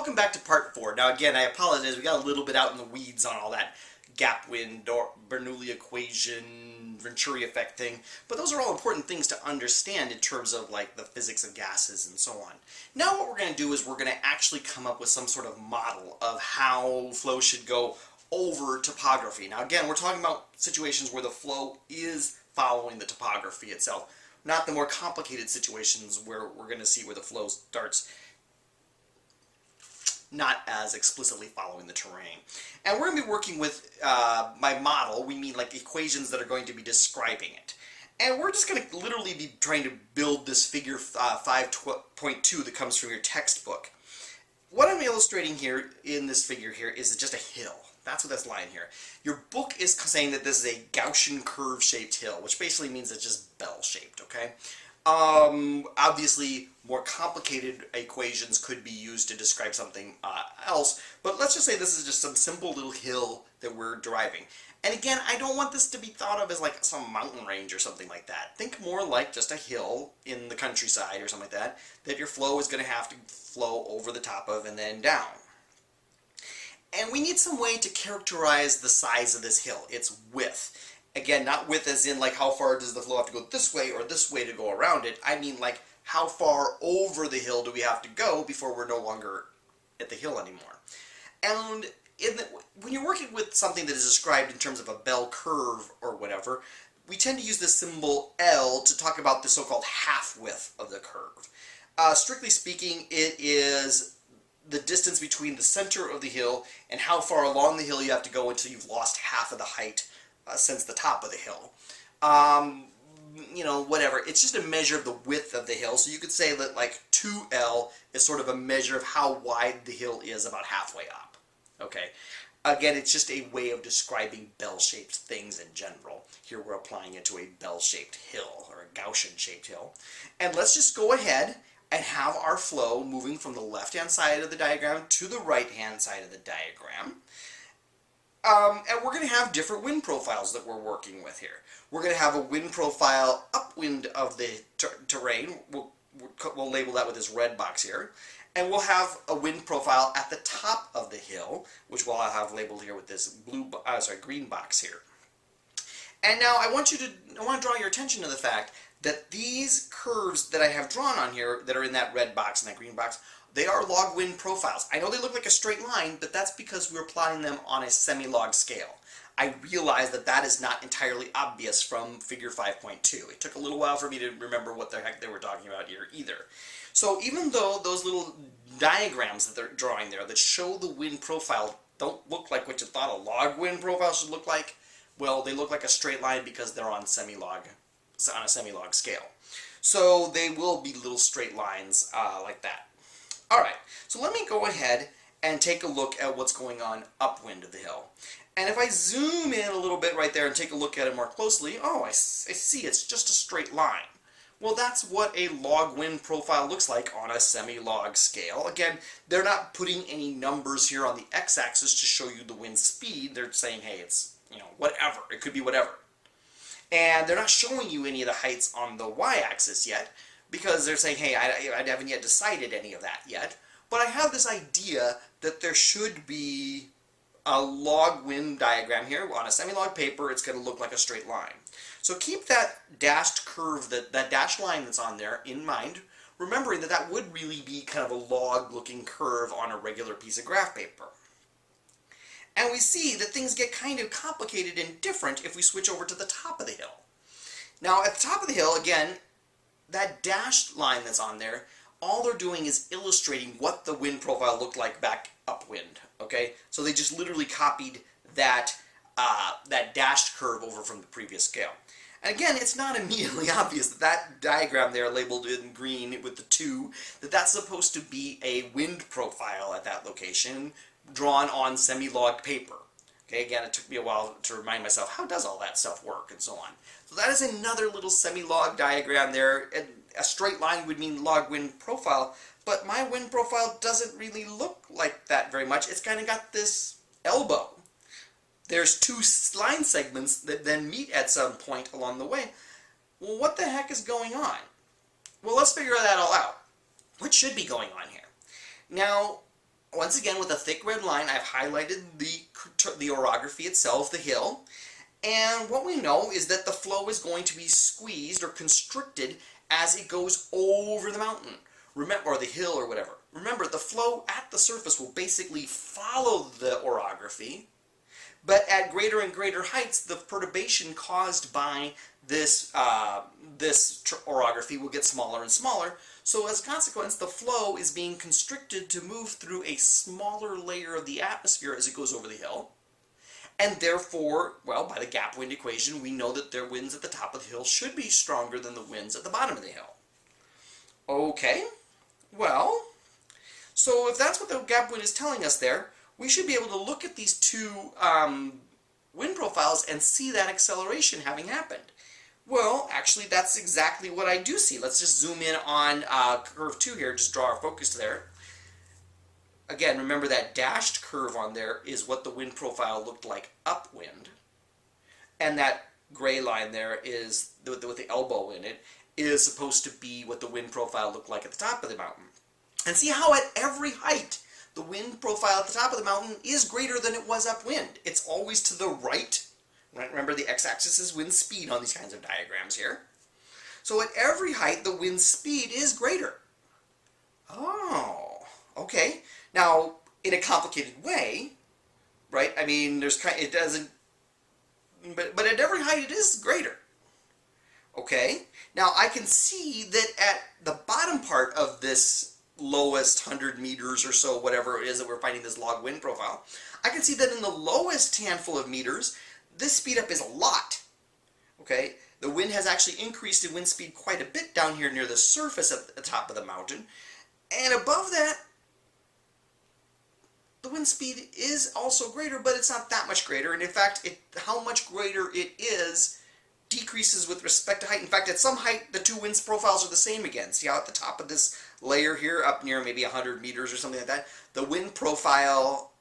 welcome back to part 4. Now again, I apologize, we got a little bit out in the weeds on all that gap wind, or Bernoulli equation, Venturi effect thing, but those are all important things to understand in terms of like the physics of gases and so on. Now what we're going to do is we're going to actually come up with some sort of model of how flow should go over topography. Now again, we're talking about situations where the flow is following the topography itself, not the more complicated situations where we're going to see where the flow starts not as explicitly following the terrain. And we're going to be working with my model. We mean like equations that are going to be describing it. And we're just going to literally be trying to build this figure 5.2 that comes from your textbook. What I'm illustrating here in this figure here is just a hill. That's what this line here. Your book is saying that this is a Gaussian curve-shaped hill, which basically means it's just bell-shaped, okay? Obviously, more complicated equations could be used to describe something else, but let's just say this is just some simple little hill that we're deriving. And again, I don't want this to be thought of as like some mountain range or something like that. Think more like just a hill in the countryside or something like that, that your flow is going to have to flow over the top of and then down. And we need some way to characterize the size of this hill, its width. Again, not width as in like how far does the flow have to go this way or this way to go around it. I mean like how far over the hill do we have to go before we're no longer at the hill anymore. And when you're working with something that is described in terms of a bell curve or whatever, we tend to use the symbol L to talk about the so-called half width of the curve. Strictly speaking, it is the distance between the center of the hill and how far along the hill you have to go until you've lost half of the height since the top of the hill. You know, whatever. It's just a measure of the width of the hill. So you could say that like 2L is sort of a measure of how wide the hill is about halfway up. Okay. Again, it's just a way of describing bell-shaped things in general. Here we're applying it to a bell-shaped hill, or a Gaussian-shaped hill. And let's just go ahead and have our flow moving from the left-hand side of the diagram to the right-hand side of the diagram. And we're going to have different wind profiles that we're working with here. We're going to have a wind profile upwind of the terrain. We'll label that with this red box here. And we'll have a wind profile at the top of the hill, which I'll have labeled here with this green box here. And now I want to draw your attention to the fact that these curves that I have drawn on here that are in that red box and that green box, they are log wind profiles. I know they look like a straight line, but that's because we're plotting them on a semi-log scale. I realize that that is not entirely obvious from figure 5.2. It took a little while for me to remember what the heck they were talking about here either. So even though those little diagrams that they're drawing there that show the wind profile don't look like what you thought a log wind profile should look like, well, they look like a straight line because they're on a semi-log scale. So they will be little straight lines like that. Alright, so let me go ahead and take a look at what's going on upwind of the hill. And if I zoom in a little bit right there and take a look at it more closely, oh, I see it's just a straight line. Well, that's what a log wind profile looks like on a semi-log scale. Again, they're not putting any numbers here on the x-axis to show you the wind speed. They're saying, hey, it's, you know, whatever. It could be whatever. And they're not showing you any of the heights on the y-axis yet, because they're saying, hey, I haven't yet decided any of that yet, but I have this idea that there should be a log wind diagram here. On a semi-log paper, it's going to look like a straight line. So keep that dashed curve, that dashed line that's on there in mind, remembering that that would really be kind of a log-looking curve on a regular piece of graph paper. And we see that things get kind of complicated and different if we switch over to the top of the hill. Now, at the top of the hill, again, that dashed line that's on there, all they're doing is illustrating what the wind profile looked like back upwind, okay? So they just literally copied that, that dashed curve over from the previous scale. And again, it's not immediately obvious that that diagram there labeled in green with the 2, that's supposed to be a wind profile at that location drawn on semi-log paper. Okay, again, it took me a while to remind myself, how does all that stuff work, and so on. So that is another little semi-log diagram there. And a straight line would mean log wind profile, but my wind profile doesn't really look like that very much. It's kind of got this elbow. There's 2 line segments that then meet at some point along the way. Well, what the heck is going on? Well, let's figure that all out. What should be going on here? Now, once again, with a thick red line, I've highlighted the orography itself, the hill. And what we know is that the flow is going to be squeezed or constricted as it goes over the mountain. Remember, or the hill or whatever. Remember, the flow at the surface will basically follow the orography, but at greater and greater heights, the perturbation caused by this orography will get smaller and smaller. So as a consequence, the flow is being constricted to move through a smaller layer of the atmosphere as it goes over the hill. And therefore, well, by the gap wind equation, we know that their winds at the top of the hill should be stronger than the winds at the bottom of the hill. Okay, well, so if that's what the gap wind is telling us there, we should be able to look at these two wind profiles and see that acceleration having happened. Well, actually, that's exactly what I do see. Let's just zoom in on curve 2 here, just draw our focus there. Again, remember that dashed curve on there is what the wind profile looked like upwind. And that gray line there is, with the elbow in it, is supposed to be what the wind profile looked like at the top of the mountain. And see how at every height, the wind profile at the top of the mountain is greater than it was upwind. It's always to the right. Remember, the x-axis is wind speed on these kinds of diagrams here. So at every height, the wind speed is greater. Oh, okay. Now, in a complicated way, right? I mean, it doesn't, but at every height it is greater. Okay? Now, I can see that at the bottom part of this lowest 100 meters or so, whatever it is that we're finding this log wind profile, I can see that in the lowest handful of meters, this speed up is a lot. Okay? The wind has actually increased in wind speed quite a bit down here near the surface at the top of the mountain. And above that, the wind speed is also greater, but it's not that much greater. And in fact, how much greater it is decreases with respect to height. In fact, at some height, the two wind profiles are the same again. See how at the top of this layer here, up near maybe 100 meters or something like that, the wind profile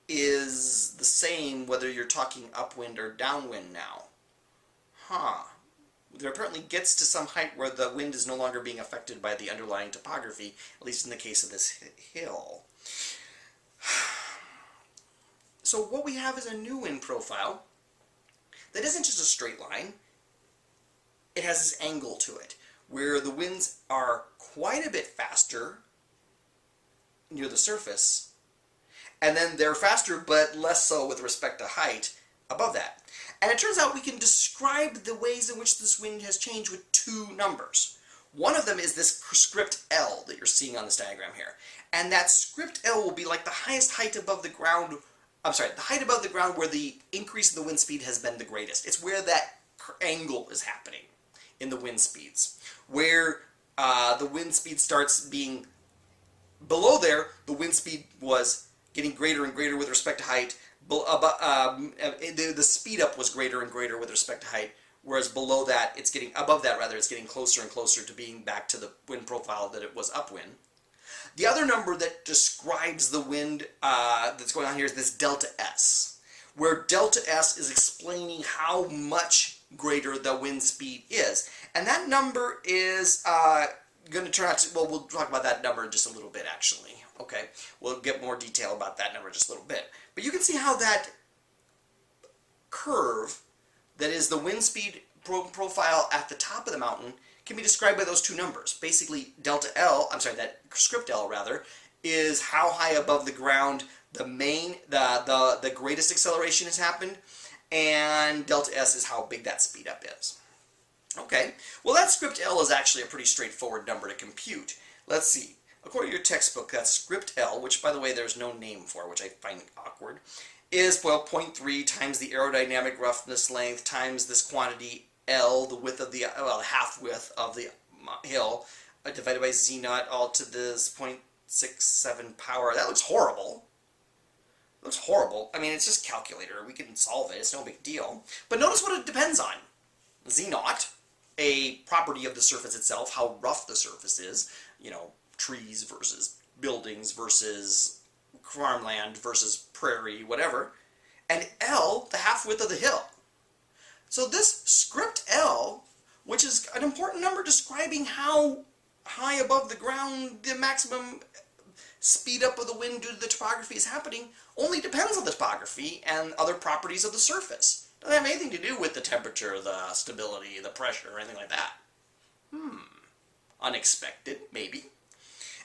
is the same whether you're talking upwind or downwind now. Huh. There apparently gets to some height where the wind is no longer being affected by the underlying topography, at least in the case of this hill. So what we have is a new wind profile that isn't just a straight line. It has this angle to it, where the winds are quite a bit faster near the surface, and then they're faster but less so with respect to height above that. And it turns out we can describe the ways in which this wind has changed with two numbers. One of them is this script L that you're seeing on this diagram here. And that script L will be like the highest height above the ground, the height above the ground where the increase in the wind speed has been the greatest. It's where that angle is happening in the wind speeds. Where the wind speed starts being below there, the wind speed was getting greater and greater with respect to height. The speed up was greater and greater with respect to height, whereas below that, it's getting closer and closer to being back to the wind profile that it was upwind. The other number that describes the wind that's going on here is this delta S, where delta S is explaining how much greater the wind speed is. And that number is going to turn out to, well, we'll talk about that number in just a little bit, actually. Okay, we'll get more detail about that number in just a little bit. But you can see how that curve, that is the wind speed profile at the top of the mountain, can be described by those two numbers. Basically, delta L, that script L rather, is how high above the ground the greatest acceleration has happened, and delta S is how big that speed up is. Okay, well that script L is actually a pretty straightforward number to compute. Let's see. According to your textbook, that script L, which by the way there's no name for, which I find awkward, is, well, 0.3 times the aerodynamic roughness length times this quantity L, the width of the, half width of the hill, divided by Z naught, all to this 0.67 power. That looks horrible. It looks horrible. I mean, it's just calculator. We can solve it. It's no big deal. But notice what it depends on. Z naught, a property of the surface itself, how rough the surface is, you know, trees versus buildings versus farmland versus prairie, whatever, and L, the half width of the hill. So this script L, which is an important number describing how high above the ground the maximum speed up of the wind due to the topography is happening only depends on the topography and other properties of the surface. It doesn't have anything to do with the temperature, the stability, the pressure, or anything like that. Unexpected, maybe.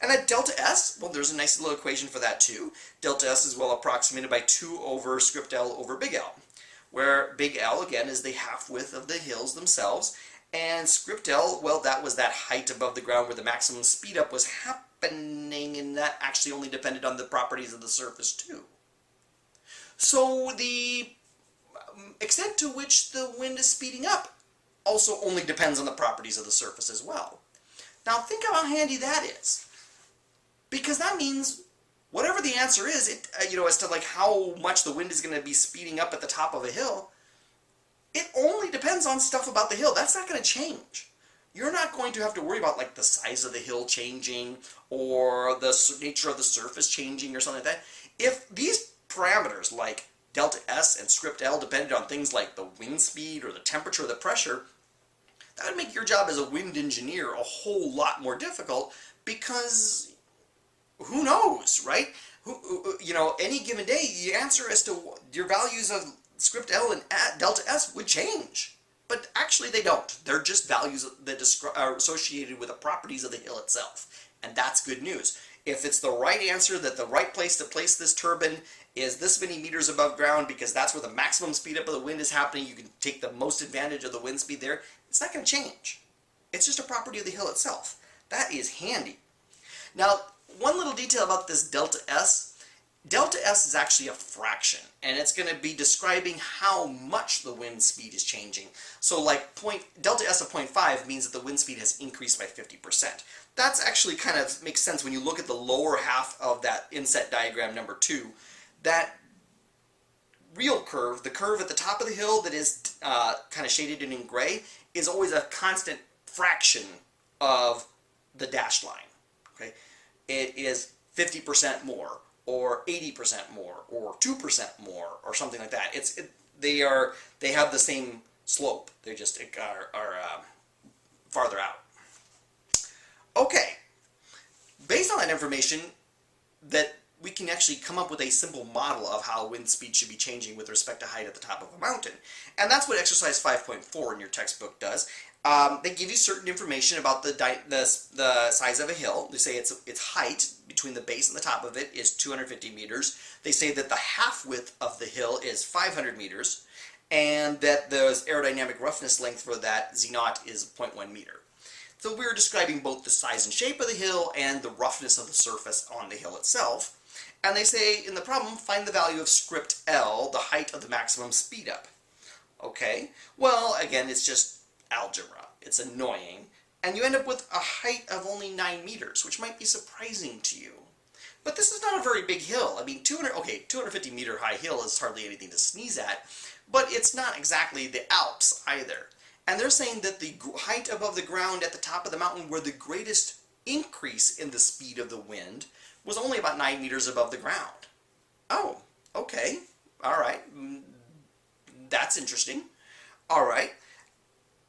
And at delta S, well, there's a nice little equation for that too. Delta S is well approximated by 2 over script L over big L, where big L, again, is the half width of the hills themselves, and script L, well, that was that height above the ground where the maximum speed up was happening, and that actually only depended on the properties of the surface too. So the extent to which the wind is speeding up also only depends on the properties of the surface as well. Now think of how handy that is, because that means whatever the answer is, as to like how much the wind is going to be speeding up at the top of a hill, it only depends on stuff about the hill. That's not going to change. You're not going to have to worry about like the size of the hill changing or the nature of the surface changing or something like that. If these parameters like delta S and script L depended on things like the wind speed or the temperature or the pressure, that would make your job as a wind engineer a whole lot more difficult, because who knows, right? Any given day, the answer as to your values of script L and delta S would change. But actually they don't. They're just values that are associated with the properties of the hill itself. And that's good news. If it's the right answer that the right place to place this turbine is this many meters above ground because that's where the maximum speed up of the wind is happening, you can take the most advantage of the wind speed there, it's not going to change. It's just a property of the hill itself. That is handy. Now, one little detail about this delta S. Delta S is actually a fraction, and it's going to be describing how much the wind speed is changing. So like delta S of 0.5 means that the wind speed has increased by 50%. That's actually kind of makes sense when you look at the lower half of that inset diagram number 2. That real curve, the curve at the top of the hill that is kind of shaded in gray, is always a constant fraction of the dashed line. Okay, it is 50% more, or 80% more, or 2% more, or something like that. They have the same slope. They just are farther out. Okay, based on that information, that we can actually come up with a simple model of how wind speed should be changing with respect to height at the top of a mountain. And that's what exercise 5.4 in your textbook does. They give you certain information about the size of a hill. They say its height between the base and the top of it is 250 meters. They say that the half width of the hill is 500 meters, and that the aerodynamic roughness length for that Z0 is 0.1 meter. So we're describing both the size and shape of the hill and the roughness of the surface on the hill itself. And they say in the problem, find the value of script L, the height of the maximum speed up. Okay, well, again, it's just algebra. It's annoying. And you end up with a height of only 9 meters, which might be surprising to you. But this is not a very big hill. I mean, 250 meter high hill is hardly anything to sneeze at, but it's not exactly the Alps either. And they're saying that the height above the ground at the top of the mountain where the greatest increase in the speed of the wind was only about 9 meters above the ground. Oh, okay. All right. That's interesting. All right.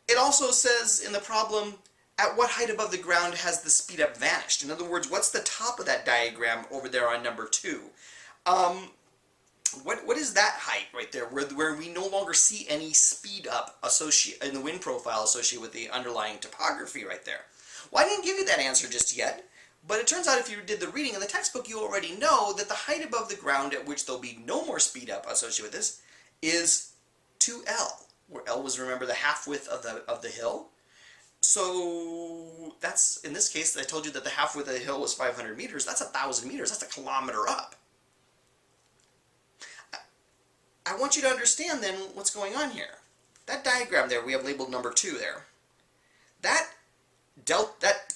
It also says in the problem, at what height above the ground has the speed up vanished? In other words, what's the top of that diagram over there on number 2? What is that height right there, where we no longer see any speed up in the wind profile associated with the underlying topography right there? Well, I didn't give you that answer just yet, but it turns out if you did the reading in the textbook, you already know that the height above the ground at which there'll be no more speed up associated with this is 2L, where L was, remember, the half width of the hill. So that's, in this case, I told you that the half width of the hill was 500 meters. That's 1,000 meters. That's a kilometer up. I want you to understand then what's going on here. That diagram there, we have labeled number 2 there. That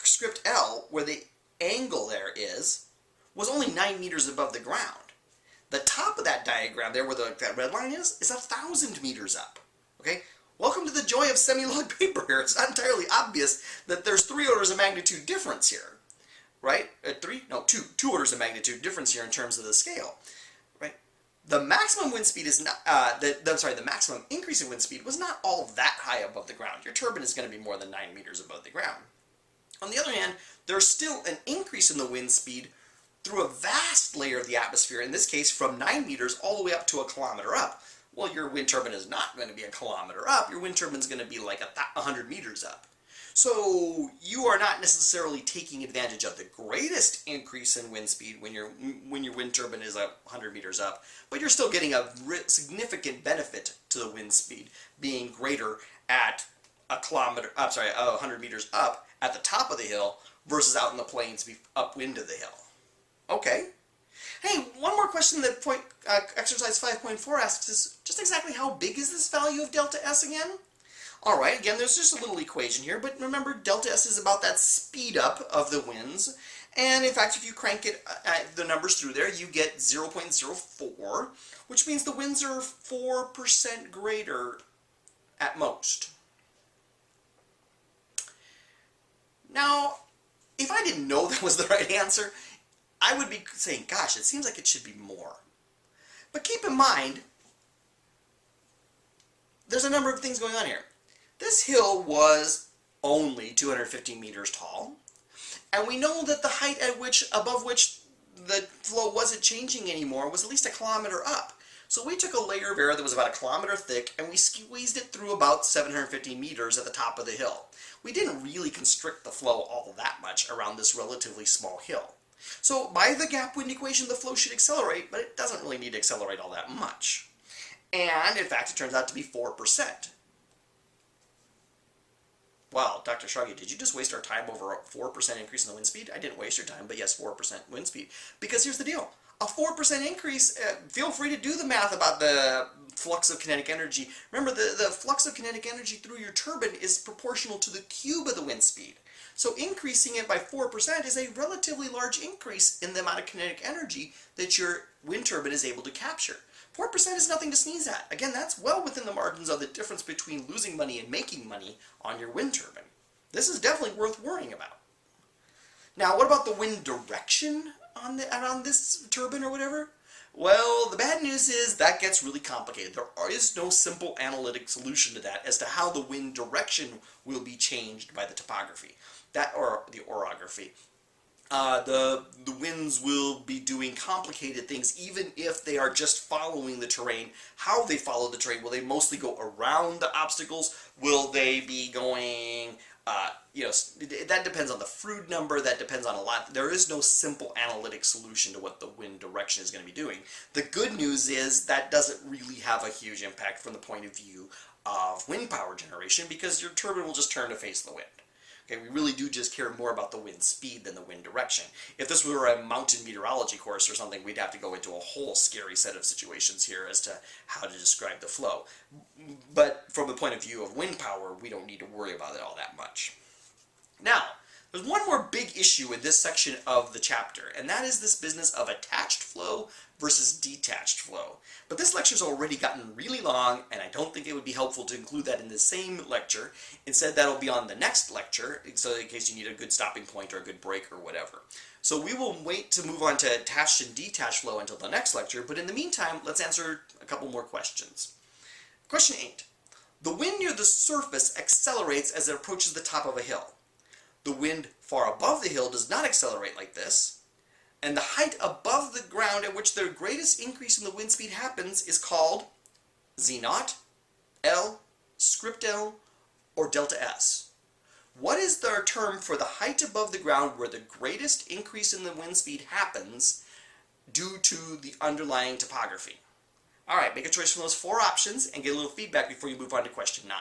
script L, where the angle there is, was only 9 meters above the ground. The top of that diagram there, where that red line is 1,000 meters up. Okay? Welcome to the joy of semi-log paper here. It's not entirely obvious that there's 3 orders of magnitude difference here. Right? 2 orders of magnitude difference here in terms of the scale. Right? The maximum wind speed is not, the maximum increase in wind speed was not all that high above the ground. Your turbine is going to be more than 9 meters above the ground. On the other hand, there's still an increase in the wind speed through a vast layer of the atmosphere, in this case from 9 meters all the way up to a kilometer up. Well, your wind turbine is not going to be a kilometer up. Your wind turbine is going to be like 100 meters up. So you are not necessarily taking advantage of the greatest increase in wind speed when your wind turbine is 100 meters up, but you're still getting a significant benefit to the wind speed being greater at 100 meters up at the top of the hill versus out in the plains upwind of the hill. Okay. Hey, one more question that exercise 5.4 asks is just exactly how big is this value of delta S again? Alright, again, there's just a little equation here, but remember delta S is about that speed up of the winds, and in fact if you crank the numbers through there, you get 0.04, which means the winds are 4% greater at most. Now, if I didn't know that was the right answer, I would be saying, gosh, it seems like it should be more. But keep in mind, there's a number of things going on here. This hill was only 250 meters tall, and we know that the height above which the flow wasn't changing anymore was at least a kilometer up. So we took a layer of air that was about a kilometer thick and we squeezed it through about 750 meters at the top of the hill. We didn't really constrict the flow all that much around this relatively small hill. So by the gap wind equation, the flow should accelerate, but it doesn't really need to accelerate all that much. And in fact, it turns out to be 4%. Wow, Dr. Shruggy, did you just waste our time over a 4% increase in the wind speed? I didn't waste your time, but yes, 4% wind speed. Because here's the deal. A 4% increase, feel free to do the math about the flux of kinetic energy. Remember, the flux of kinetic energy through your turbine is proportional to the cube of the wind speed. So increasing it by 4% is a relatively large increase in the amount of kinetic energy that your wind turbine is able to capture. 4% is nothing to sneeze at. Again, that's well within the margins of the difference between losing money and making money on your wind turbine. This is definitely worth worrying about. Now, what about the wind direction around this turbine or whatever? Well, the bad news is that gets really complicated. There is no simple analytic solution to that as to how the wind direction will be changed by the topography, or the orography. The winds will be doing complicated things even if they are just following the terrain. How they follow the terrain, will they mostly go around the obstacles? Will they be going, that depends on the Froude number, that depends on a lot. There is no simple analytic solution to what the wind direction is going to be doing. The good news is that doesn't really have a huge impact from the point of view of wind power generation because your turbine will just turn to face the wind. Okay, we really do just care more about the wind speed than the wind direction. If this were a mountain meteorology course or something, we'd have to go into a whole scary set of situations here as to how to describe the flow. But from the point of view of wind power, we don't need to worry about it all that much. Now, there's one more big issue in this section of the chapter, and that is this business of attached flow versus detached flow. But this lecture's already gotten really long, and I don't think it would be helpful to include that in the same lecture. Instead, that'll be on the next lecture, so in case you need a good stopping point or a good break or whatever. So we will wait to move on to attached and detached flow until the next lecture, but in the meantime, let's answer a couple more questions. Question 8. The wind near the surface accelerates as it approaches the top of a hill. The wind far above the hill does not accelerate like this, and the height above the ground at which the greatest increase in the wind speed happens is called Z0, L, script L, or delta S. What is the term for the height above the ground where the greatest increase in the wind speed happens due to the underlying topography? Alright, make a choice from those 4 options and get a little feedback before you move on to question 9.